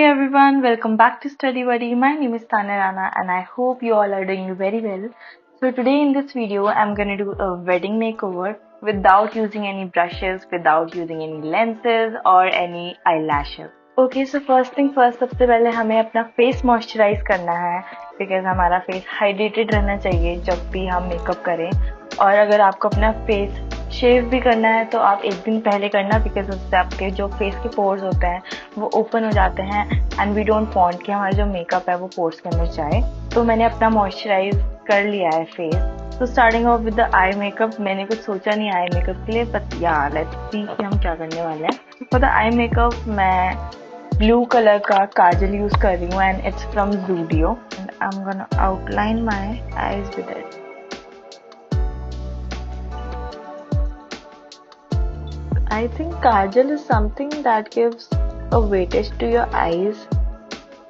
everyone, welcome back to Study Buddy. My name is Tanya Rana and I hope you all are doing very well. So today in this video, I'm gonna do a wedding makeover without using any brushes, without using any lenses or any eyelashes. Okay, so first thing first, सबसे पहले हमें अपना face moisturise करना है because हमारा face hydrated रहना चाहिए जब भी हम मेकअप करें. और अगर आपको अपना फेस शेव भी करना है तो आप एक दिन पहले करना बिकॉज उससे आपके जो फेस के पोर्स होते हैं वो ओपन हो जाते हैं एंड वी डोंट वांट कि हमारा जो मेकअप है वो पोर्स के अंदर जाए. तो मैंने अपना मॉइस्चराइज कर लिया है फेस. तो starting of with the eye makeup. मैंने कुछ सोचा नहीं आई मेकअप के लिए बट या लेट्स सी कि हम क्या करने वाले हैं. फॉर द आई मेकअप मैं ब्लू कलर का काजल यूज कर रही हूँ and it's from Zudio and I am gonna outline my eyes with it. I think kajal is something that gives a weightage to your eyes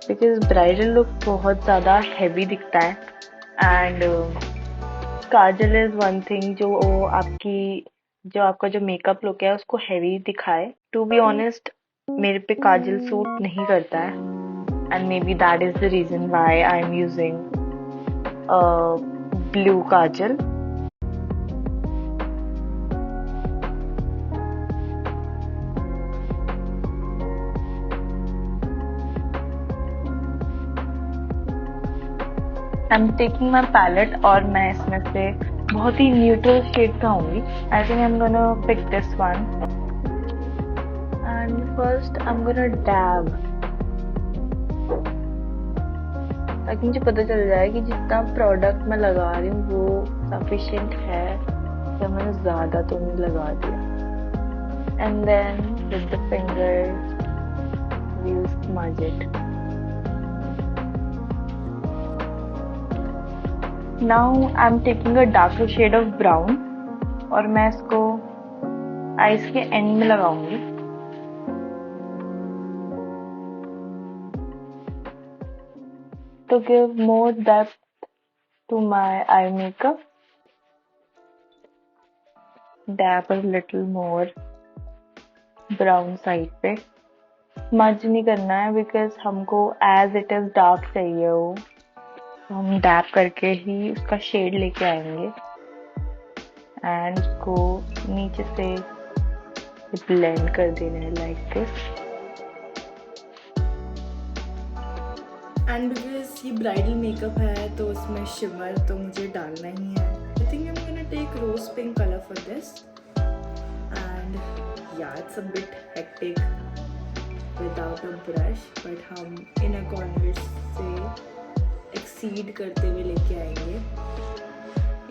because bridal look बहुत ज़्यादा heavy दिखता है and Kajal is one thing जो आपका जो makeup look है उसको heavy दिखाए. To be honest मेरे पे काजल सूट नहीं करता है and maybe that is the reason why I am using a blue kajal. I am taking my palette और मैं इसमें से बहुत ही न्यूट्रल शेड कहूँगी. I think I am gonna pick this one and first I am gonna dab ताकि मुझे पता चल जाए कि जितना प्रोडक्ट मैं लगा रही हूँ वो सफिशिएंट है या मैंने ज़्यादा तो नहीं लगा दिया. And then with the finger we will smudge it. Now I'm taking a darker shade of brown और मैं इसको आईज के एंड में लगाऊंगी. To give more depth to my eye makeup, dab a little more brown side पे. Smudge नहीं करना है बिकॉज हमको as it is dark चाहिए वो. हम डैप करके ही उसका शेड लेके आएंगे एंड उसको नीचे से ब्लेंड कर देना है लाइक दिस. एंड बिकॉज ये ब्राइडल मेकअप है तो उसमें शिमर तो मुझे डालना ही है. I think I am gonna take rose pink colour for this and yeah it's a bit hectic without a brush but हम इनर कॉर्नर्स से एक्सीड करते हुए लेके आएंगे.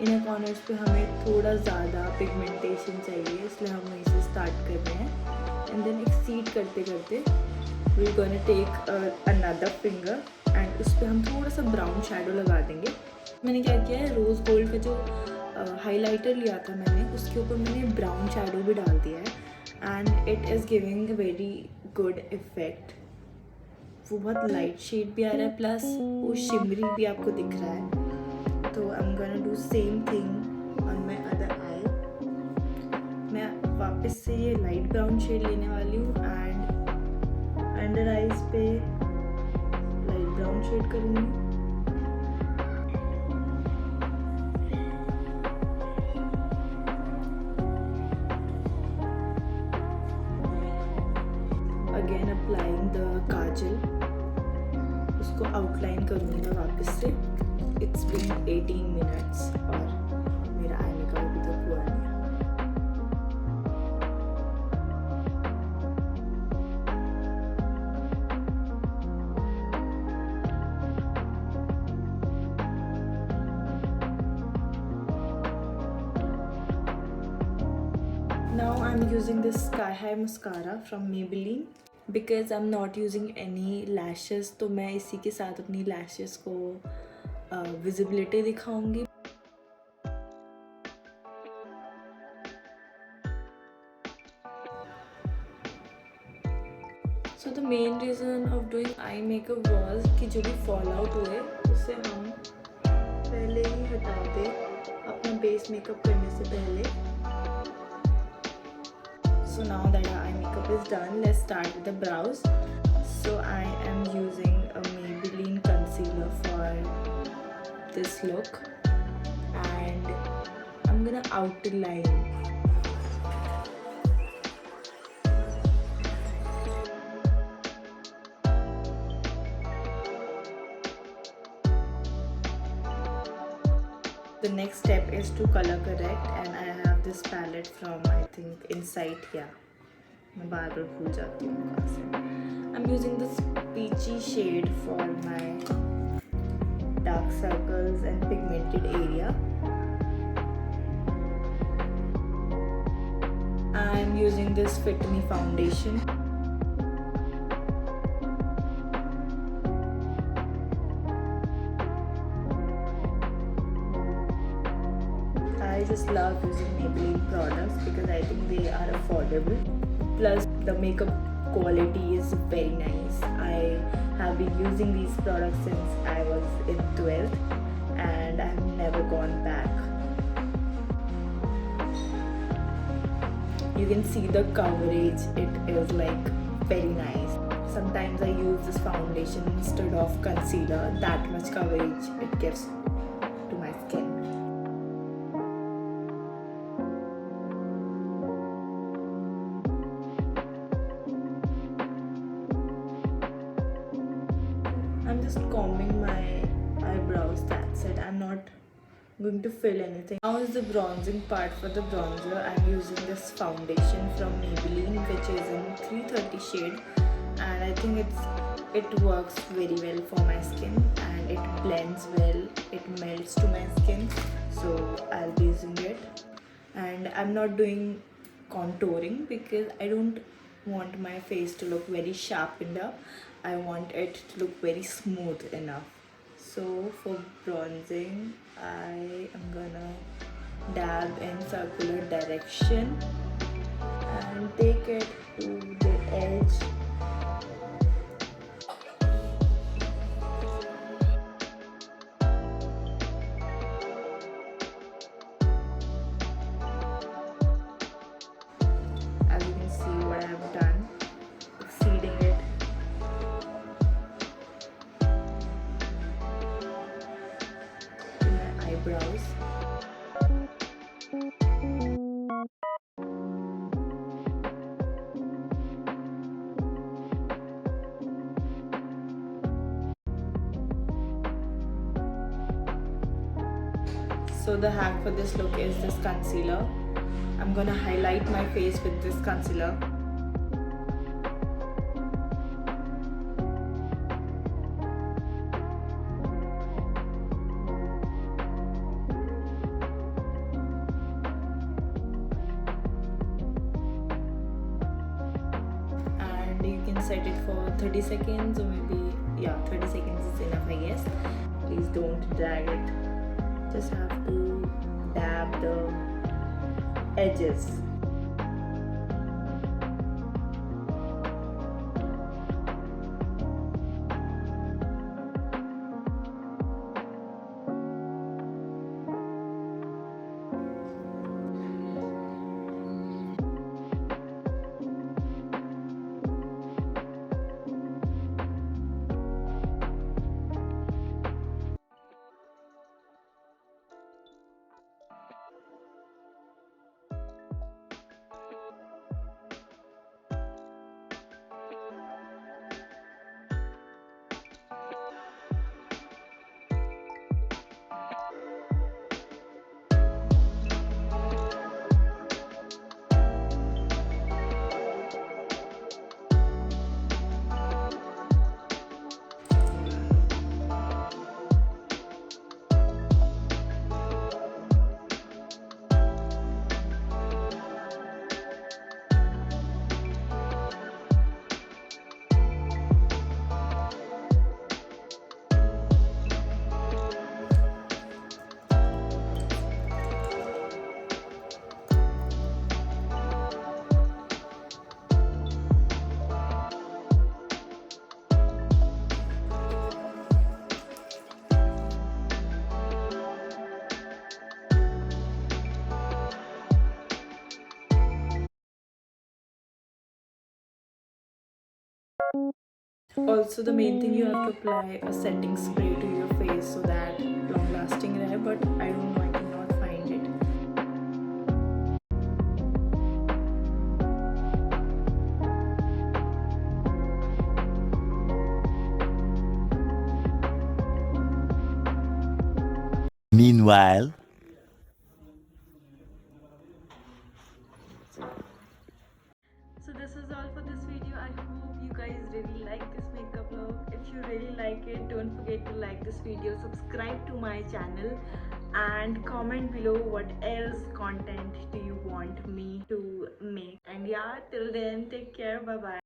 इनर कॉर्नर्स पे हमें थोड़ा ज़्यादा पिगमेंटेशन चाहिए इसलिए हम वहीं से स्टार्ट कर रहे हैं एंड देन एक्सीड करते करते we gonna take another finger and उस पर हम थोड़ा सा ब्राउन शेडो लगा देंगे. मैंने क्या किया है रोज़ गोल्ड का जो हाइलाइटर लिया था मैंने उसके ऊपर मैंने ब्राउन शेडो भी डाल दिया है and it is giving a very good effect. वो बहुत लाइट शेड भी आ रहा है प्लस वो शिमरी भी आपको दिख रहा है. तो आई am gonna do same thing on my other I. मैं वापस से ये लाइट ब्राउन शेड लेने वाली हूँ एंड अंडर आईज पे लाइट ब्राउन शेड करूँगी. अगेन अप्लाइंग द काजल. उसको आउटलाइन करूँगी मैं वापस से. इट्स बीन 18 मिनट्स और मेरा आई मेकअप अभी तक हुआ नहीं है. Now I'm using this sky high mascara from Maybelline. Because I am not using any lashes तो मैं इसी के साथ अपनी लैशेस को विजिबिलिटी दिखाऊंगी. So the main reason of doing eye makeup was कि जो भी फॉल आउट हुए उसे हम पहले ही हटा दें अपना बेस मेकअप करने से पहले. So now that our eye makeup is done, let's start with the brows. So I am outer line. The next step is to color correct, and I have this palette from, I think, Insight. Yeah, मैं बार बार भूल जाती हूँ कहाँ से. I'm using this peachy shade for my dark circles and pigmented area. I'm using this Fit Me foundation. I just love using Maybelline products because I think they are affordable. Plus, the makeup quality is very nice. I have been using these products since I was in 12th and I have never gone back. You can see the coverage, it is like very nice. Sometimes I use this foundation instead of concealer, that much coverage it gives to my skin. I'm just combing my eyebrows, that's it. I'm not going to fill anything. Now is the bronzing part. For the bronzer, I'm using this foundation from Maybelline, which is in 330 shade, and I think it works very well for my skin and it blends well, it melts to my skin, so I'll be using it. And I'm not doing contouring because I don't want my face to look very sharpened up. I want it to look very smooth enough. So for bronzing, I am gonna dab in circular direction and take it to the edge. As you can see what I have done, exceeding it. Eyebrows. So the hack for this look is this concealer. I'm gonna highlight my face with this concealer. You can set it for 30 seconds or maybe 30 seconds is enough, I guess. Please don't drag it, just have to dab the edges. Also, the main thing, you have to apply a setting spray to your face so that long lasting रहे, but I don't know, I cannot find it. Meanwhile, So this is all for this video. I hope you guys really like this makeup vlog. If you really like it, don't forget to like this video, subscribe to my channel, and comment below what else content do you want me to make. And yeah, till then, take care. Bye bye.